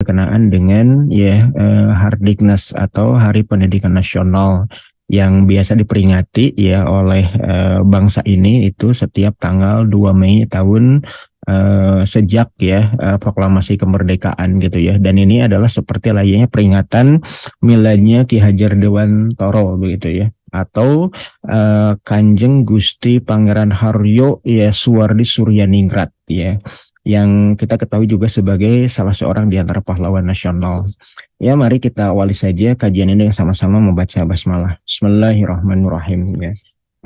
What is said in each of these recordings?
berkenaan dengan Hardiknas atau Hari Pendidikan Nasional yang biasa diperingati ya oleh bangsa ini itu setiap tanggal 2 Mei tahun sejak proklamasi kemerdekaan gitu ya. Dan ini adalah seperti layaknya peringatan miladnya Ki Hajar Dewantara begitu ya. Atau Kanjeng Gusti Pangeran Haryo ya Suwardi Suryaningrat ya, yang kita ketahui juga sebagai salah seorang di antara pahlawan nasional. Ya, mari kita awali saja kajian ini sama-sama membaca basmalah. Bismillahirrahmanirrahim ya.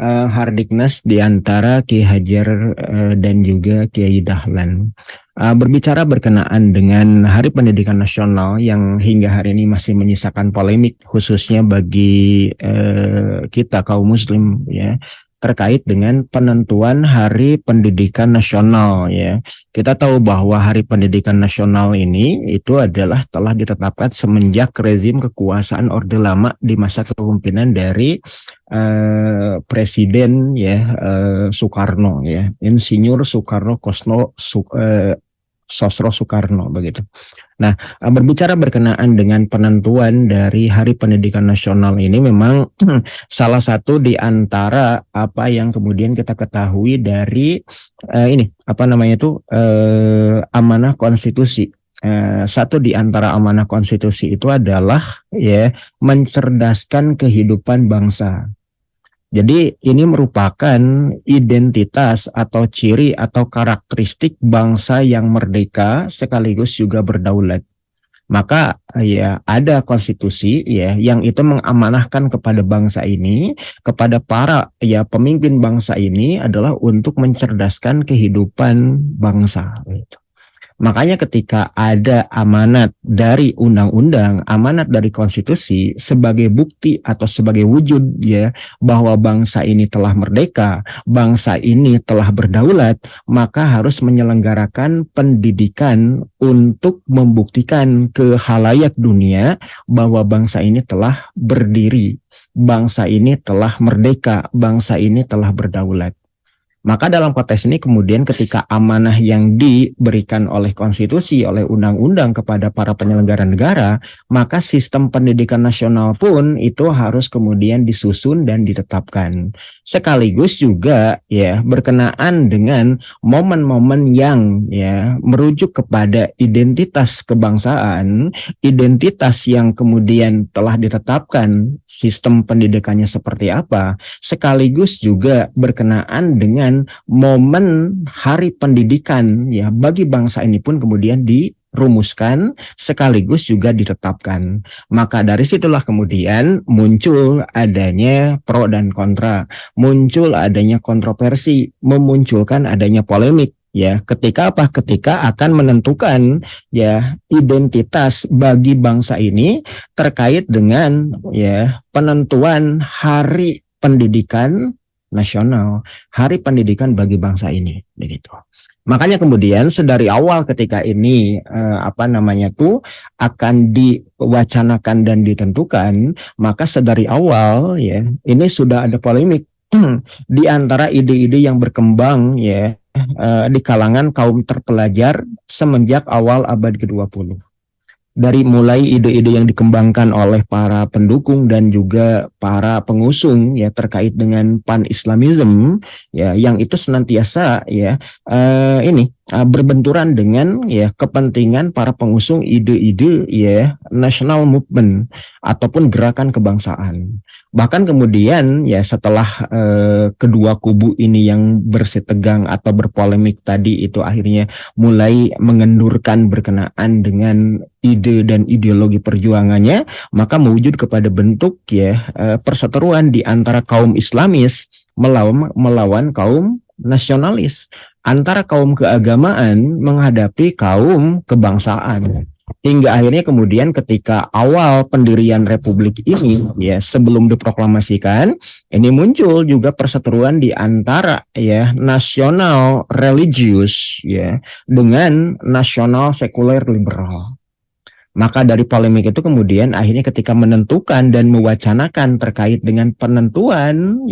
Hardiknas di antara Ki Hajar dan juga Kiai Dahlan. Berbicara berkenaan dengan Hari Pendidikan Nasional yang hingga hari ini masih menyisakan polemik khususnya bagi kita kaum muslim ya, terkait dengan penentuan Hari Pendidikan Nasional ya. Kita tahu bahwa Hari Pendidikan Nasional ini itu adalah telah ditetapkan semenjak rezim kekuasaan Orde Lama di masa kepemimpinan dari Presiden Soekarno ya, Insinyur Soekarno Sosro Soekarno begitu. Nah, berbicara berkenaan dengan penentuan dari Hari Pendidikan Nasional ini memang salah satu di antara apa yang kemudian kita ketahui dari amanah konstitusi. Satu di antara amanah konstitusi itu adalah mencerdaskan kehidupan bangsa. Jadi ini merupakan identitas atau ciri atau karakteristik bangsa yang merdeka sekaligus juga berdaulat. Maka ya ada konstitusi ya yang itu mengamanahkan kepada bangsa ini, kepada para pemimpin bangsa ini adalah untuk mencerdaskan kehidupan bangsa gitu. Makanya ketika ada amanat dari undang-undang, amanat dari konstitusi sebagai bukti atau sebagai wujud ya bahwa bangsa ini telah merdeka, bangsa ini telah berdaulat, maka harus menyelenggarakan pendidikan untuk membuktikan ke khalayak dunia bahwa bangsa ini telah berdiri, bangsa ini telah merdeka, bangsa ini telah berdaulat. Maka dalam konteks ini kemudian ketika amanah yang diberikan oleh konstitusi, oleh undang-undang kepada para penyelenggara negara, maka sistem pendidikan nasional pun itu harus kemudian disusun dan ditetapkan. Sekaligus juga ya berkenaan dengan momen-momen yang merujuk kepada identitas kebangsaan, identitas yang kemudian telah ditetapkan sistem pendidikannya seperti apa, sekaligus juga berkenaan dengan momen Hari Pendidikan ya bagi bangsa ini pun kemudian dirumuskan sekaligus juga ditetapkan. Maka dari situlah kemudian muncul adanya pro dan kontra, muncul adanya kontroversi, memunculkan adanya polemik. Ya, ketika apa? Ketika akan menentukan identitas bagi bangsa ini terkait dengan penentuan Hari Pendidikan Nasional, Hari Pendidikan bagi bangsa ini, begitu. Makanya kemudian sedari awal ketika ini akan diwacanakan dan ditentukan, maka sedari awal ini sudah ada polemik di antara ide-ide yang berkembang di kalangan kaum terpelajar semenjak awal abad ke-20. Dari mulai ide-ide yang dikembangkan oleh para pendukung dan juga para pengusung terkait dengan pan-Islamism yang itu senantiasa berbenturan dengan kepentingan para pengusung ide-ide national movement ataupun gerakan kebangsaan. Bahkan kemudian setelah kedua kubu ini yang bersitegang atau berpolemik tadi itu akhirnya mulai mengendurkan berkenaan dengan ide dan ideologi perjuangannya, maka mewujud kepada bentuk perseteruan di antara kaum Islamis melawan kaum nasionalis, antara kaum keagamaan menghadapi kaum kebangsaan. Hingga akhirnya kemudian ketika awal pendirian Republik ini sebelum diproklamasikan, ini muncul juga perseteruan di antara nasional religius dengan nasional sekuler liberal. Maka dari polemik itu kemudian akhirnya ketika menentukan dan mewacanakan terkait dengan penentuan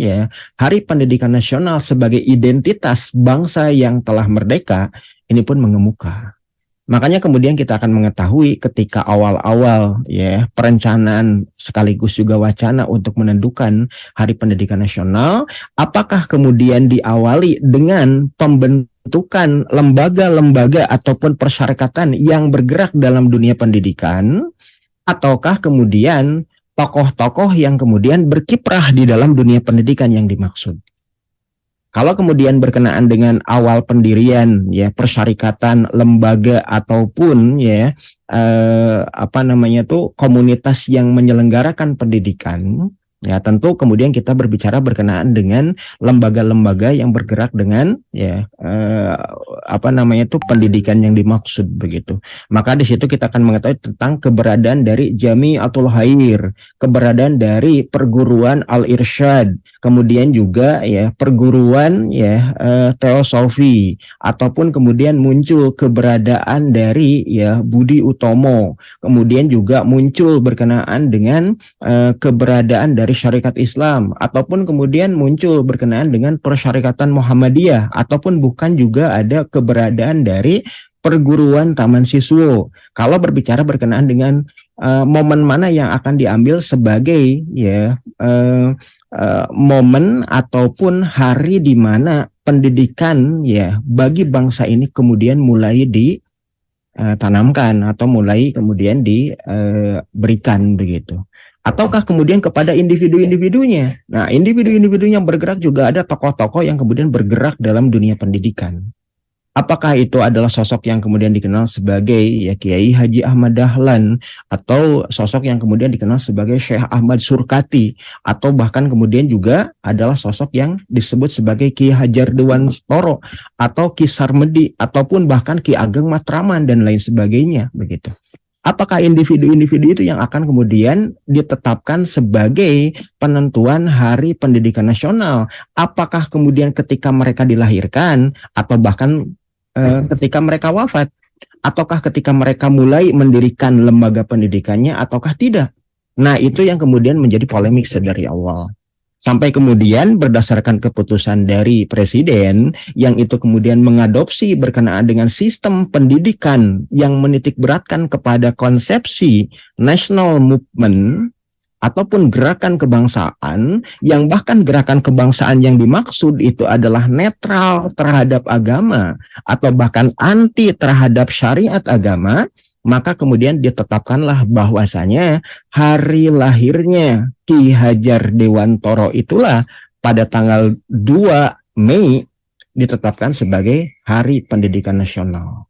Hari Pendidikan Nasional sebagai identitas bangsa yang telah merdeka, ini pun mengemuka. Makanya kemudian kita akan mengetahui ketika awal-awal ya perencanaan sekaligus juga wacana untuk menentukan Hari Pendidikan Nasional, apakah kemudian diawali dengan pembentukan lembaga-lembaga ataupun persyarikatan yang bergerak dalam dunia pendidikan, ataukah kemudian tokoh-tokoh yang kemudian berkiprah di dalam dunia pendidikan yang dimaksud. Kalau kemudian berkenaan dengan awal pendirian ya persyarikatan lembaga ataupun ya komunitas yang menyelenggarakan pendidikan, ya tentu kemudian kita berbicara berkenaan dengan lembaga-lembaga yang bergerak dengan ya pendidikan yang dimaksud begitu. Maka di situ kita akan mengetahui tentang keberadaan dari Jami'atul Khair, keberadaan dari perguruan Al-Irsyad, kemudian juga ya perguruan ya teosofi, ataupun kemudian muncul keberadaan dari ya Budi Utomo, kemudian juga muncul berkenaan dengan keberadaan dari syarikat Islam, ataupun kemudian muncul berkenaan dengan persyarikatan Muhammadiyah, ataupun bukan juga ada keberadaan dari perguruan Taman Siswo. Kalau berbicara berkenaan dengan momen mana yang akan diambil sebagai ya momen ataupun hari di mana pendidikan ya bagi bangsa ini kemudian mulai ditanamkan atau mulai kemudian diberikan begitu. Ataukah kemudian kepada individu-individunya. Nah, individu-individu yang bergerak juga ada tokoh-tokoh yang kemudian bergerak dalam dunia pendidikan. Apakah itu adalah sosok yang kemudian dikenal sebagai ya Kiai Haji Ahmad Dahlan, atau sosok yang kemudian dikenal sebagai Syekh Ahmad Surkati, atau bahkan kemudian juga adalah sosok yang disebut sebagai Ki Hajar Dewantoro atau Ki Sarmedi, ataupun bahkan Ki Ageng Matraman dan lain sebagainya begitu. Apakah individu-individu itu yang akan kemudian ditetapkan sebagai penentuan Hari Pendidikan Nasional? Apakah kemudian ketika mereka dilahirkan, atau bahkan ketika mereka wafat, ataukah ketika mereka mulai mendirikan lembaga pendidikannya, ataukah tidak? Nah, itu yang kemudian menjadi polemik sedari awal. Sampai kemudian berdasarkan keputusan dari presiden yang itu kemudian mengadopsi berkenaan dengan sistem pendidikan yang menitik beratkan kepada konsepsi national movement ataupun gerakan kebangsaan, yang bahkan gerakan kebangsaan yang dimaksud itu adalah netral terhadap agama atau bahkan anti terhadap syariat agama. Maka kemudian ditetapkanlah bahwasanya hari lahirnya Ki Hajar Dewantoro itulah pada tanggal 2 Mei ditetapkan sebagai Hari Pendidikan Nasional.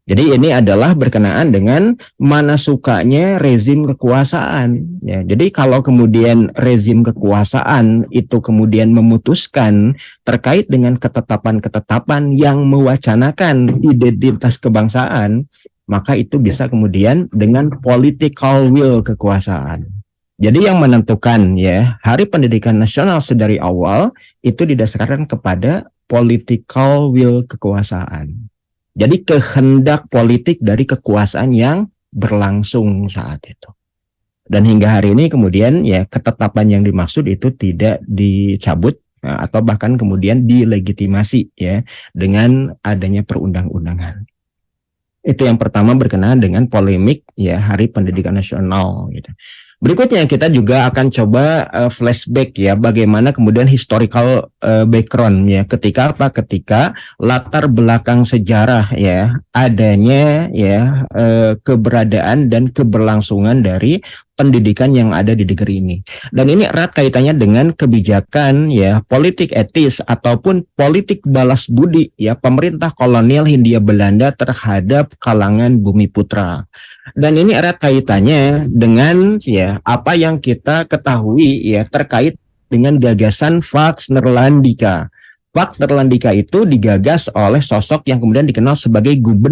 Jadi ini adalah berkenaan dengan mana sukanya rezim kekuasaan. Ya, jadi kalau kemudian rezim kekuasaan itu kemudian memutuskan terkait dengan ketetapan-ketetapan yang mewacanakan identitas kebangsaan, maka itu bisa kemudian dengan political will kekuasaan. Jadi yang menentukan ya Hari Pendidikan Nasional sedari awal itu didasarkan kepada political will kekuasaan. Jadi kehendak politik dari kekuasaan yang berlangsung saat itu. Dan hingga hari ini kemudian ya ketetapan yang dimaksud itu tidak dicabut atau bahkan kemudian dilegitimasi ya dengan adanya perundang-undangan. Itu yang pertama berkenaan dengan polemik ya Hari Pendidikan Nasional gitu. Berikutnya kita juga akan coba flashback ya bagaimana kemudian historical background ya ketika latar belakang sejarah ya adanya ya keberadaan dan keberlangsungan dari pendidikan yang ada di negeri ini. Dan ini erat kaitannya dengan kebijakan ya politik etis ataupun politik balas budi ya pemerintah kolonial Hindia Belanda terhadap kalangan bumi putra. Dan ini erat kaitannya dengan ya apa yang kita ketahui ya terkait dengan gagasan Pax Nerlandika. Pax Nerlandika itu digagas oleh sosok yang kemudian dikenal sebagai gubernur